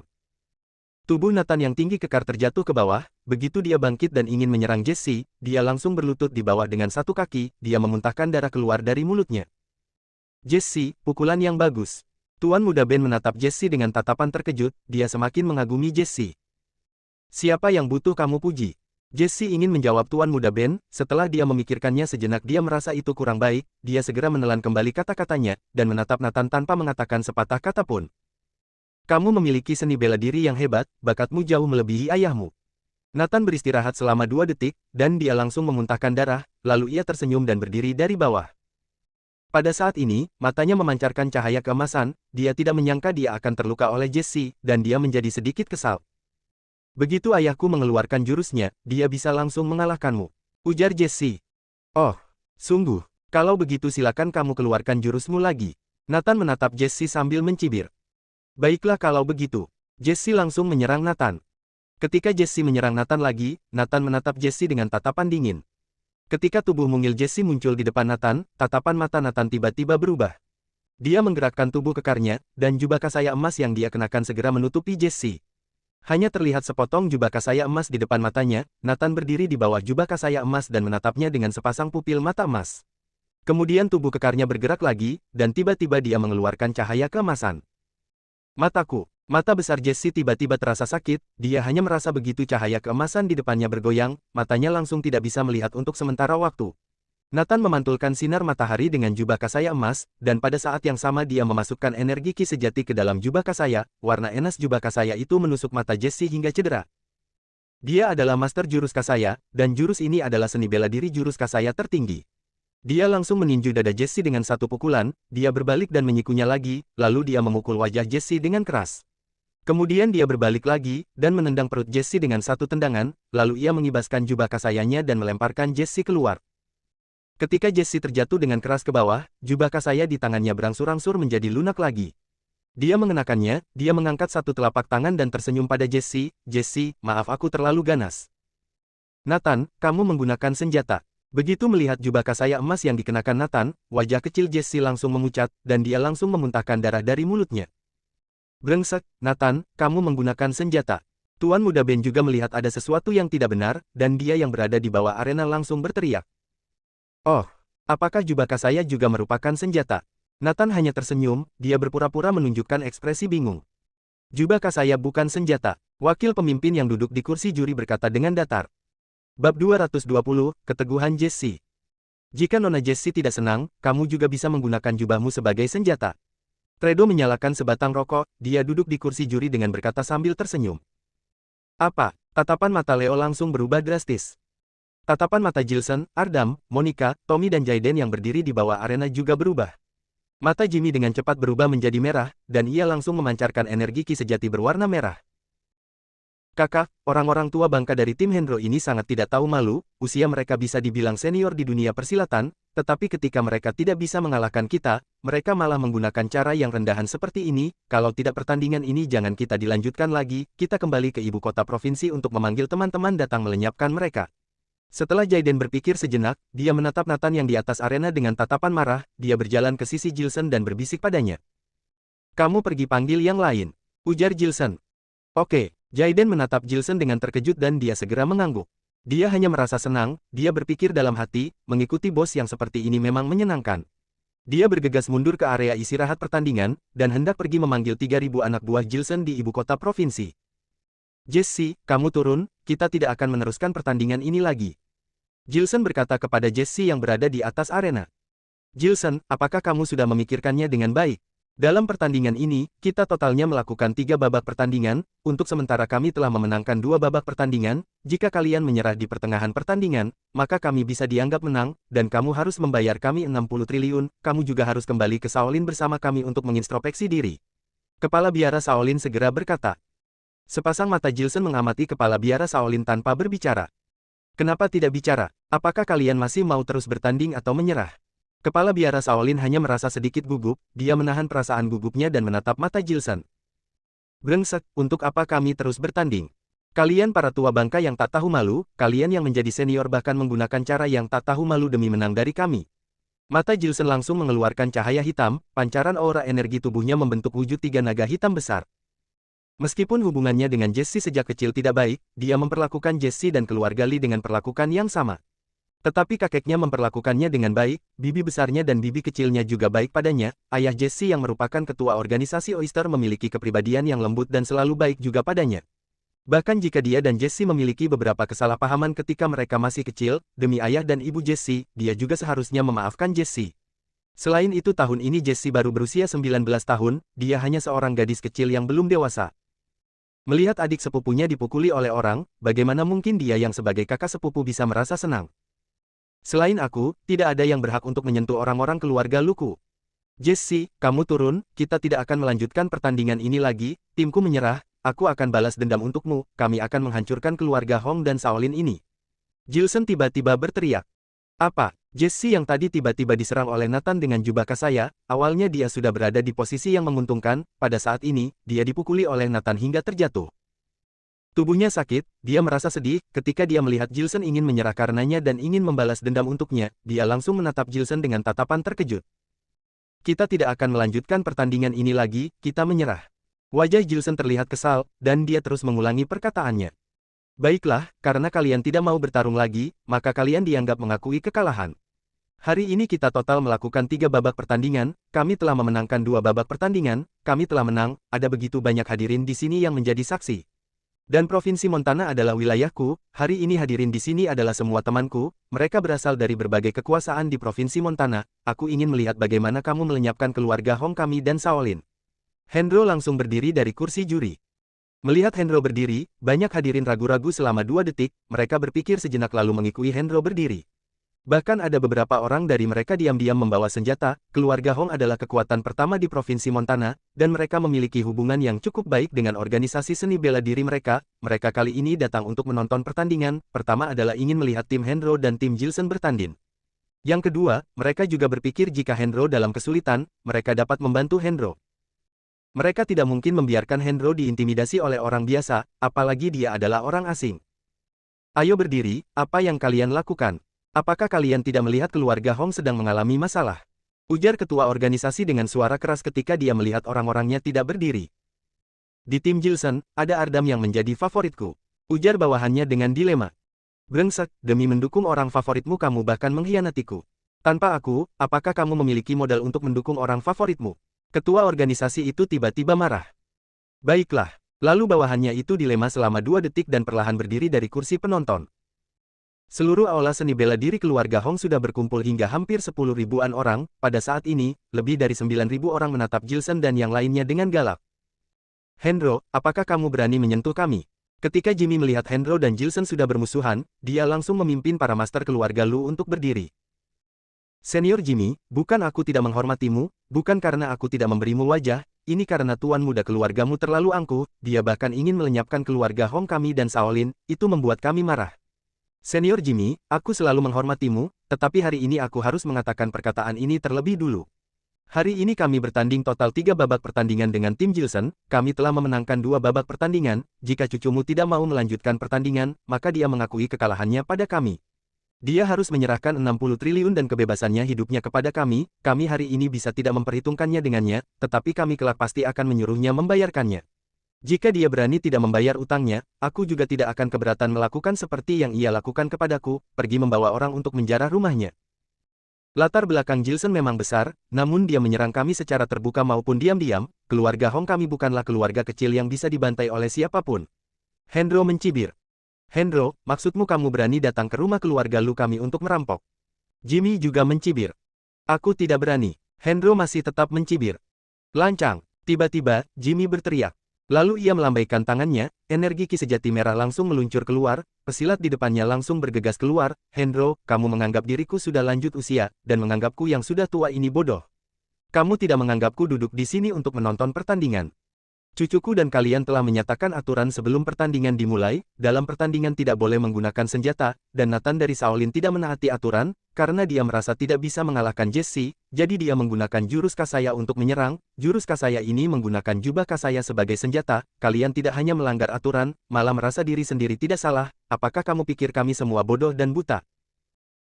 Tubuh Nathan yang tinggi kekar terjatuh ke bawah. Begitu dia bangkit dan ingin menyerang Jesse, dia langsung berlutut di bawah dengan satu kaki, dia memuntahkan darah keluar dari mulutnya. Jesse, pukulan yang bagus. Tuan Muda Ben menatap Jesse dengan tatapan terkejut, dia semakin mengagumi Jesse. Siapa yang butuh kamu puji? Jesse ingin menjawab Tuan Muda Ben, setelah dia memikirkannya sejenak dia merasa itu kurang baik, dia segera menelan kembali kata-katanya, dan menatap Nathan tanpa mengatakan sepatah kata pun. Kamu memiliki seni bela diri yang hebat, bakatmu jauh melebihi ayahmu. Nathan beristirahat selama 2 detik, dan dia langsung memuntahkan darah, lalu ia tersenyum dan berdiri dari bawah. Pada saat ini, matanya memancarkan cahaya keemasan, dia tidak menyangka dia akan terluka oleh Jesse, dan dia menjadi sedikit kesal. Begitu ayahku mengeluarkan jurusnya, dia bisa langsung mengalahkanmu. Ujar Jesse. Oh, sungguh, kalau begitu silakan kamu keluarkan jurusmu lagi. Nathan menatap Jesse sambil mencibir. Baiklah kalau begitu. Jesse langsung menyerang Nathan. Ketika Jesse menyerang Nathan lagi, Nathan menatap Jesse dengan tatapan dingin. Ketika tubuh mungil Jesse muncul di depan Nathan, tatapan mata Nathan tiba-tiba berubah. Dia menggerakkan tubuh kekarnya, dan jubah kasaya emas yang dia kenakan segera menutupi Jesse. Hanya terlihat sepotong jubah kasaya emas di depan matanya. Nathan berdiri di bawah jubah kasaya emas dan menatapnya dengan sepasang pupil mata emas. Kemudian tubuh kekarnya bergerak lagi, dan tiba-tiba dia mengeluarkan cahaya keemasan. Mataku. Mata besar Jesse tiba-tiba terasa sakit, dia hanya merasa begitu cahaya keemasan di depannya bergoyang, matanya langsung tidak bisa melihat untuk sementara waktu. Nathan memantulkan sinar matahari dengan jubah kasaya emas, dan pada saat yang sama dia memasukkan energi ki sejati ke dalam jubah kasaya, warna emas jubah kasaya itu menusuk mata Jesse hingga cedera. Dia adalah master jurus kasaya, dan jurus ini adalah seni bela diri jurus kasaya tertinggi. Dia langsung meninju dada Jesse dengan satu pukulan, dia berbalik dan menyikunya lagi, lalu dia memukul wajah Jesse dengan keras. Kemudian dia berbalik lagi, dan menendang perut Jesse dengan satu tendangan, lalu ia mengibaskan jubah kasayanya dan melemparkan Jesse keluar. Ketika Jesse terjatuh dengan keras ke bawah, jubah Kasaya di tangannya berangsur-angsur menjadi lunak lagi. Dia mengenakannya, dia mengangkat satu telapak tangan dan tersenyum pada Jesse. Jesse, maaf aku terlalu ganas. Nathan, kamu menggunakan senjata. Begitu melihat jubah Kasaya emas yang dikenakan Nathan, wajah kecil Jesse langsung memucat, dan dia langsung memuntahkan darah dari mulutnya. Brengsek, Nathan, kamu menggunakan senjata. Tuan Muda Ben juga melihat ada sesuatu yang tidak benar, dan dia yang berada di bawah arena langsung berteriak. Oh, apakah jubah Kasaya juga merupakan senjata? Nathan hanya tersenyum, dia berpura-pura menunjukkan ekspresi bingung. Jubah Kasaya bukan senjata. Wakil pemimpin yang duduk di kursi juri berkata dengan datar. Bab 220, Keteguhan Jesse. Jika Nona Jesse tidak senang, kamu juga bisa menggunakan jubahmu sebagai senjata. Tredo menyalakan sebatang rokok, dia duduk di kursi juri dengan berkata sambil tersenyum. Apa? Tatapan mata Leo langsung berubah drastis. Tatapan mata Jilson, Ardam, Monica, Tommy dan Jaiden yang berdiri di bawah arena juga berubah. Mata Jimmy dengan cepat berubah menjadi merah, dan ia langsung memancarkan energi ki sejati berwarna merah. Kakak, orang-orang tua bangka dari tim Hendro ini sangat tidak tahu malu, usia mereka bisa dibilang senior di dunia persilatan, tetapi ketika mereka tidak bisa mengalahkan kita, mereka malah menggunakan cara yang rendahan seperti ini. Kalau tidak pertandingan ini jangan kita dilanjutkan lagi, kita kembali ke ibu kota provinsi untuk memanggil teman-teman datang melenyapkan mereka. Setelah Jaiden berpikir sejenak, dia menatap Nathan yang di atas arena dengan tatapan marah, dia berjalan ke sisi Jilson dan berbisik padanya. Kamu pergi panggil yang lain, ujar Jilson. Oke, Jaiden menatap Jilson dengan terkejut dan dia segera mengangguk. Dia hanya merasa senang, dia berpikir dalam hati, mengikuti bos yang seperti ini memang menyenangkan. Dia bergegas mundur ke area istirahat pertandingan, dan hendak pergi memanggil 3.000 anak buah Jilson di ibu kota provinsi. Jesse, kamu turun, kita tidak akan meneruskan pertandingan ini lagi. Jilson berkata kepada Jesse yang berada di atas arena. Jilson, apakah kamu sudah memikirkannya dengan baik? Dalam pertandingan ini, kita totalnya melakukan 3 babak pertandingan, untuk sementara kami telah memenangkan 2 babak pertandingan, jika kalian menyerah di pertengahan pertandingan, maka kami bisa dianggap menang, dan kamu harus membayar kami 60 triliun, kamu juga harus kembali ke Shaolin bersama kami untuk mengintrospeksi diri. Kepala biara Shaolin segera berkata. Sepasang mata Jilson mengamati kepala biara Shaolin tanpa berbicara. Kenapa tidak bicara? Apakah kalian masih mau terus bertanding atau menyerah? Kepala biara Shaolin hanya merasa sedikit gugup, dia menahan perasaan gugupnya dan menatap mata Jilson. Brengsek, untuk apa kami terus bertanding? Kalian para tua bangka yang tak tahu malu, kalian yang menjadi senior bahkan menggunakan cara yang tak tahu malu demi menang dari kami. Mata Jilson langsung mengeluarkan cahaya hitam, pancaran aura energi tubuhnya membentuk wujud 3 naga hitam besar. Meskipun hubungannya dengan Jesse sejak kecil tidak baik, dia memperlakukan Jesse dan keluarga Lee dengan perlakukan yang sama. Tetapi kakeknya memperlakukannya dengan baik, bibi besarnya dan bibi kecilnya juga baik padanya. Ayah Jesse yang merupakan ketua organisasi Oyster memiliki kepribadian yang lembut dan selalu baik juga padanya. Bahkan jika dia dan Jesse memiliki beberapa kesalahpahaman ketika mereka masih kecil, demi ayah dan ibu Jesse, dia juga seharusnya memaafkan Jesse. Selain itu tahun ini Jesse baru berusia 19 tahun, dia hanya seorang gadis kecil yang belum dewasa. Melihat adik sepupunya dipukuli oleh orang, bagaimana mungkin dia yang sebagai kakak sepupu bisa merasa senang? Selain aku, tidak ada yang berhak untuk menyentuh orang-orang keluarga Luku. Jesse, kamu turun, kita tidak akan melanjutkan pertandingan ini lagi, timku menyerah, aku akan balas dendam untukmu, kami akan menghancurkan keluarga Hong dan Shaolin ini. Jilson tiba-tiba berteriak. Apa? Jesse yang tadi tiba-tiba diserang oleh Nathan dengan jubah Kasaya, awalnya dia sudah berada di posisi yang menguntungkan, pada saat ini, dia dipukuli oleh Nathan hingga terjatuh. Tubuhnya sakit, dia merasa sedih, ketika dia melihat Jilson ingin menyerah karenanya dan ingin membalas dendam untuknya, dia langsung menatap Jilson dengan tatapan terkejut. Kita tidak akan melanjutkan pertandingan ini lagi, kita menyerah. Wajah Jilson terlihat kesal, dan dia terus mengulangi perkataannya. Baiklah, karena kalian tidak mau bertarung lagi, maka kalian dianggap mengakui kekalahan. Hari ini kita total melakukan 3 babak pertandingan, kami telah memenangkan 2 babak pertandingan, kami telah menang, ada begitu banyak hadirin di sini yang menjadi saksi. Dan Provinsi Montana adalah wilayahku, hari ini hadirin di sini adalah semua temanku, mereka berasal dari berbagai kekuasaan di Provinsi Montana, aku ingin melihat bagaimana kamu melenyapkan keluarga Hong kami dan Shaolin. Hendro langsung berdiri dari kursi juri. Melihat Hendro berdiri, banyak hadirin ragu-ragu selama 2 detik, mereka berpikir sejenak lalu mengikuti Hendro berdiri. Bahkan ada beberapa orang dari mereka diam-diam membawa senjata, keluarga Hong adalah kekuatan pertama di Provinsi Montana, dan mereka memiliki hubungan yang cukup baik dengan organisasi seni bela diri mereka. Mereka kali ini datang untuk menonton pertandingan, pertama adalah ingin melihat tim Hendro dan tim Jilson bertanding. Yang kedua, mereka juga berpikir jika Hendro dalam kesulitan, mereka dapat membantu Hendro. Mereka tidak mungkin membiarkan Hendro diintimidasi oleh orang biasa, apalagi dia adalah orang asing. Ayo berdiri, apa yang kalian lakukan? Apakah kalian tidak melihat keluarga Hong sedang mengalami masalah? Ujar ketua organisasi dengan suara keras ketika dia melihat orang-orangnya tidak berdiri. Di tim Gilson, ada Ardam yang menjadi favoritku. Ujar bawahannya dengan dilema. Brengsek, demi mendukung orang favoritmu kamu bahkan mengkhianatiku. Tanpa aku, apakah kamu memiliki modal untuk mendukung orang favoritmu? Ketua organisasi itu tiba-tiba marah. Baiklah, lalu bawahannya itu dilema selama 2 detik dan perlahan berdiri dari kursi penonton. Seluruh aula seni bela diri keluarga Hong sudah berkumpul hingga hampir 10 ribuan orang. Pada saat ini, lebih dari 9.000 orang menatap Gilson dan yang lainnya dengan galak. Hendro, apakah kamu berani menyentuh kami? Ketika Jimmy melihat Hendro dan Gilson sudah bermusuhan, dia langsung memimpin para master keluarga Lu untuk berdiri. Senior Jimmy, bukan aku tidak menghormatimu, bukan karena aku tidak memberimu wajah, ini karena tuan muda keluargamu terlalu angkuh, dia bahkan ingin melenyapkan keluarga Hong kami dan Shaolin, itu membuat kami marah. Senior Jimmy, aku selalu menghormatimu, tetapi hari ini aku harus mengatakan perkataan ini terlebih dulu. Hari ini kami bertanding total 3 babak pertandingan dengan tim Gilson, kami telah memenangkan 2 babak pertandingan, jika cucumu tidak mau melanjutkan pertandingan, maka dia mengakui kekalahannya pada kami. Dia harus menyerahkan 60 triliun dan kebebasannya hidupnya kepada kami hari ini bisa tidak memperhitungkannya dengannya, tetapi kami kelak pasti akan menyuruhnya membayarkannya. Jika dia berani tidak membayar utangnya, aku juga tidak akan keberatan melakukan seperti yang ia lakukan kepadaku, pergi membawa orang untuk menjarah rumahnya. Latar belakang Gilson memang besar, namun dia menyerang kami secara terbuka maupun diam-diam, keluarga Hong kami bukanlah keluarga kecil yang bisa dibantai oleh siapapun. Hendro mencibir. Hendro, maksudmu kamu berani datang ke rumah keluarga Lu kami untuk merampok? Jimmy juga mencibir. Aku tidak berani. Hendro masih tetap mencibir. Lancang. Tiba-tiba, Jimmy berteriak. Lalu ia melambaikan tangannya, energi ki sejati merah langsung meluncur keluar, pesilat di depannya langsung bergegas keluar. Hendro, kamu menganggap diriku sudah lanjut usia, dan menganggapku yang sudah tua ini bodoh. Kamu tidak menganggapku duduk di sini untuk menonton pertandingan. Cucuku dan kalian telah menyatakan aturan sebelum pertandingan dimulai, dalam pertandingan tidak boleh menggunakan senjata, dan Nathan dari Shaolin tidak menaati aturan, karena dia merasa tidak bisa mengalahkan Jesse, jadi dia menggunakan jurus Kasaya untuk menyerang. Jurus Kasaya ini menggunakan jubah Kasaya sebagai senjata. Kalian tidak hanya melanggar aturan, malah merasa diri sendiri tidak salah. Apakah kamu pikir kami semua bodoh dan buta?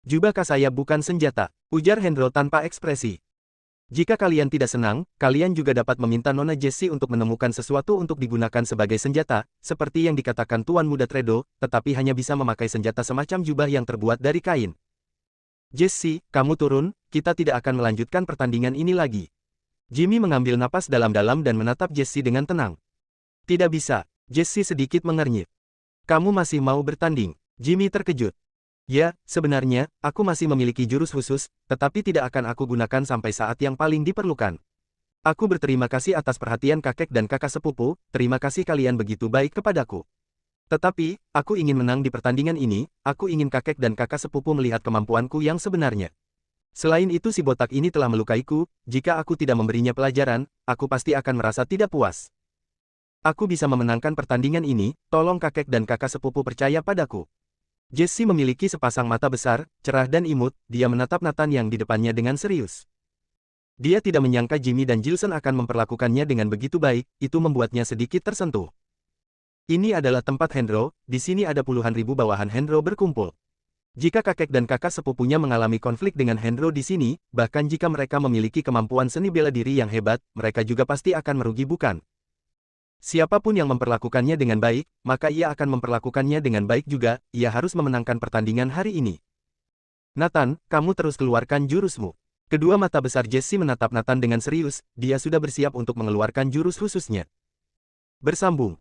Jubah Kasaya bukan senjata, ujar Hendro tanpa ekspresi. Jika kalian tidak senang, kalian juga dapat meminta Nona Jessie untuk menemukan sesuatu untuk digunakan sebagai senjata, seperti yang dikatakan Tuan Muda Tredo, tetapi hanya bisa memakai senjata semacam jubah yang terbuat dari kain. Jessie, kamu turun, kita tidak akan melanjutkan pertandingan ini lagi. Jimmy mengambil napas dalam-dalam dan menatap Jessie dengan tenang. Tidak bisa, Jessie sedikit mengernyit. Kamu masih mau bertanding? Jimmy terkejut. Ya, sebenarnya, aku masih memiliki jurus khusus, tetapi tidak akan aku gunakan sampai saat yang paling diperlukan. Aku berterima kasih atas perhatian kakek dan kakak sepupu, terima kasih kalian begitu baik kepadaku. Tetapi, aku ingin menang di pertandingan ini, aku ingin kakek dan kakak sepupu melihat kemampuanku yang sebenarnya. Selain itu si botak ini telah melukaiku, jika aku tidak memberinya pelajaran, aku pasti akan merasa tidak puas. Aku bisa memenangkan pertandingan ini, tolong kakek dan kakak sepupu percaya padaku. Jessie memiliki sepasang mata besar, cerah dan imut, dia menatap Nathan yang di depannya dengan serius. Dia tidak menyangka Jimmy dan Gilson akan memperlakukannya dengan begitu baik, itu membuatnya sedikit tersentuh. Ini adalah tempat Hendro, di sini ada puluhan ribu bawahan Hendro berkumpul. Jika kakek dan kakak sepupunya mengalami konflik dengan Hendro di sini, bahkan jika mereka memiliki kemampuan seni bela diri yang hebat, mereka juga pasti akan merugi bukan? Siapapun yang memperlakukannya dengan baik, maka ia akan memperlakukannya dengan baik juga, ia harus memenangkan pertandingan hari ini. Nathan, kamu terus keluarkan jurusmu. Kedua mata besar Jessie menatap Nathan dengan serius, dia sudah bersiap untuk mengeluarkan jurus khususnya. Bersambung.